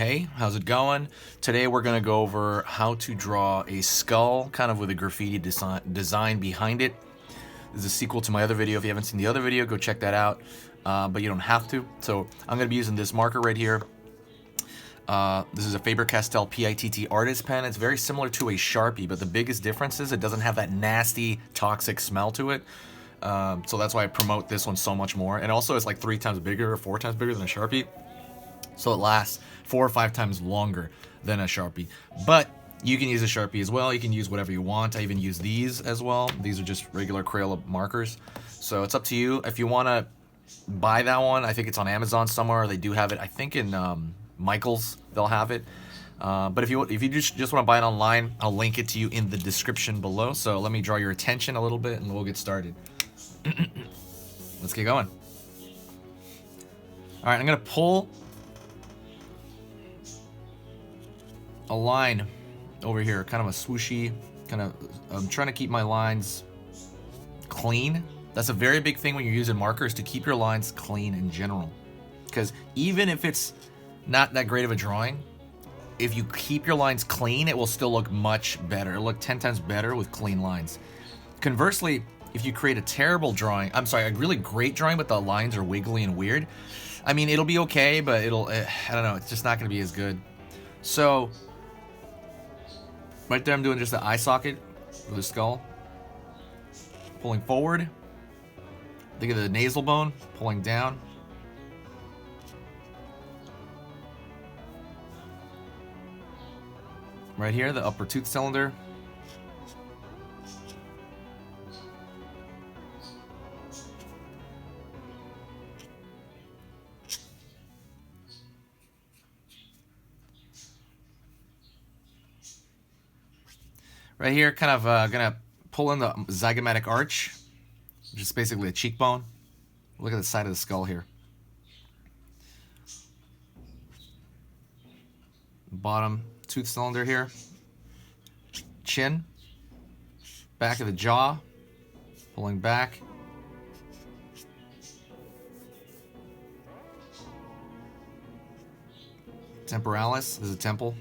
Hey, how's it going? Today we're going to go over how to draw a skull, kind of with a graffiti design behind it. This is a sequel to my other video. If you haven't seen the other video, go check that out, but you don't have to. So I'm going to be using this marker right here. This is a Faber-Castell PITT artist pen. It's very similar to a Sharpie, but the biggest difference is it doesn't have that nasty, toxic smell to it. So that's why I promote this one so much more. And also it's like 3 times bigger or 4 times bigger than a Sharpie. So it lasts 4 or 5 times longer than a Sharpie. But you can use a Sharpie as well. You can use whatever you want. I even use these as well. These are just regular Crayola markers. So it's up to you. If you want to buy that one, I think it's on Amazon somewhere. They do have it. I think in Michael's they'll have it. But if you just want to buy it online, I'll link it to you in the description below. So let me draw your attention a little bit and we'll get started. Let's get going. All right, I'm going to pull a line over here, kind of a swooshy, I'm trying to keep my lines clean. That's a very big thing when you're using markers, to keep your lines clean in general. Because even if it's not that great of a drawing, if you keep your lines clean, it will still look much better. It'll look 10 times better with clean lines. Conversely, if you create a terrible drawing, a really great drawing, but the lines are wiggly and weird, I mean, it'll be okay, but I don't know, it's just not going to be as good. So right there, I'm doing just the eye socket for the skull. Pulling forward. Think of the nasal bone, pulling down. Right here, the upper tooth cylinder. Right here, kind of gonna pull in the zygomatic arch, which is basically a cheekbone. Look at the side of the skull here. Bottom tooth cylinder here. Chin. Back of the jaw. Pulling back. Temporalis is a temple.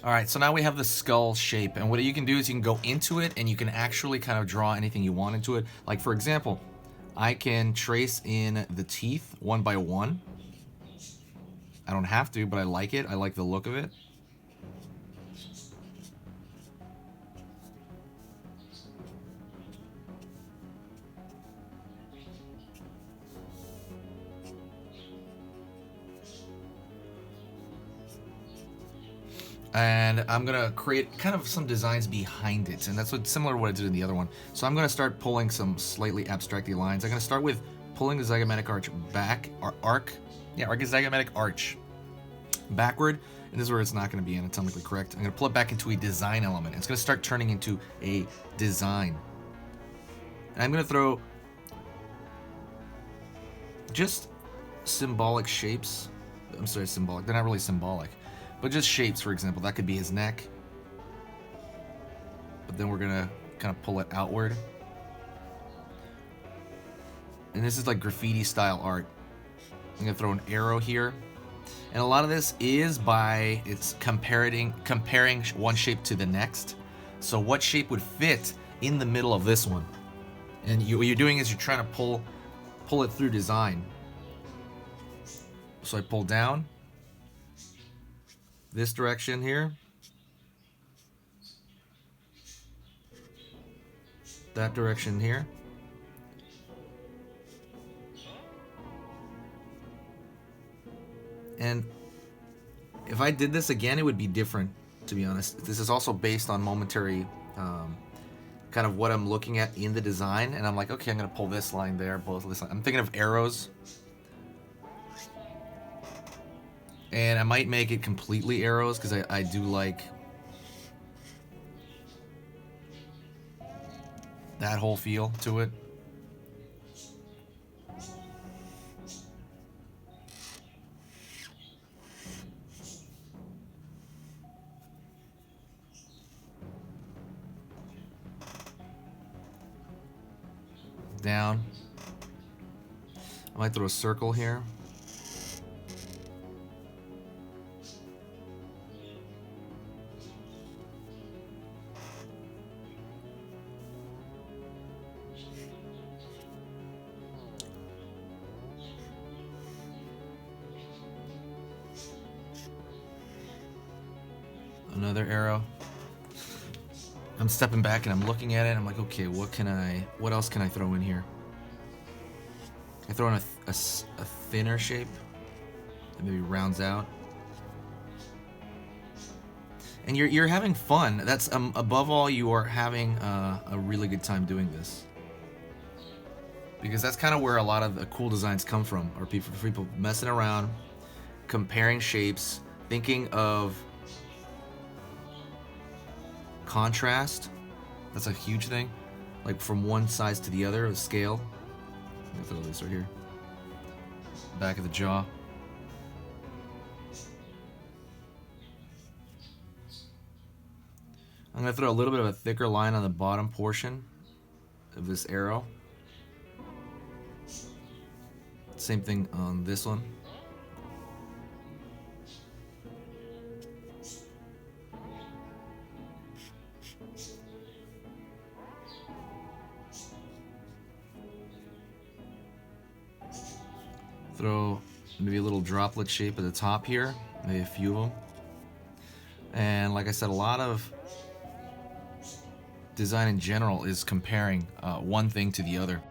Alright, so now we have the skull shape, and what you can do is you can go into it and you can actually kind of draw anything you want into it. Like, for example, I can trace in the teeth one by one. I don't have to, but I like it. I like the look of it. And I'm gonna create kind of some designs behind it, and that's similar to what I did in the other one. So I'm gonna start pulling some slightly abstracty lines. I'm gonna start with pulling the zygomatic arch back, zygomatic arch backward, and this is where it's not gonna be anatomically correct. I'm gonna pull it back into a design element. It's gonna start turning into a design. And I'm gonna throw just symbolic shapes. I'm sorry, symbolic. They're not really symbolic. But just shapes, for example. That could be his neck. But then we're gonna kind of pull it outward. And this is like graffiti style art. I'm gonna throw an arrow here. And a lot of this is comparing one shape to the next. So what shape would fit in the middle of this one? And what you're doing is you're trying to pull it through design. So I pull down this direction here, that direction here, and if I did this again, it would be different, to be honest. This is also based on momentary kind of what I'm looking at in the design, and I'm like, okay, I'm gonna pull this line there, pull this line. I'm thinking of arrows. And I might make it completely arrows because I do like that whole feel to it. down. I might throw a circle here. Another arrow. I'm stepping back and I'm looking at it. I'm like, okay, what else can I throw in here? I throw in a thinner shape that maybe rounds out. And you're having fun. That's above all, you are having a really good time doing this, because that's kind of where a lot of the cool designs come from, or people messing around, comparing shapes, thinking of contrast. That's a huge thing, like from one size to the other, the scale. Let me throw this right here, back of the jaw. I'm gonna throw a little bit of a thicker line on the bottom portion of this arrow. Same thing on this one. Throw maybe a little droplet shape at the top here, maybe a few of them. And like I said, a lot of design in general is comparing one thing to the other.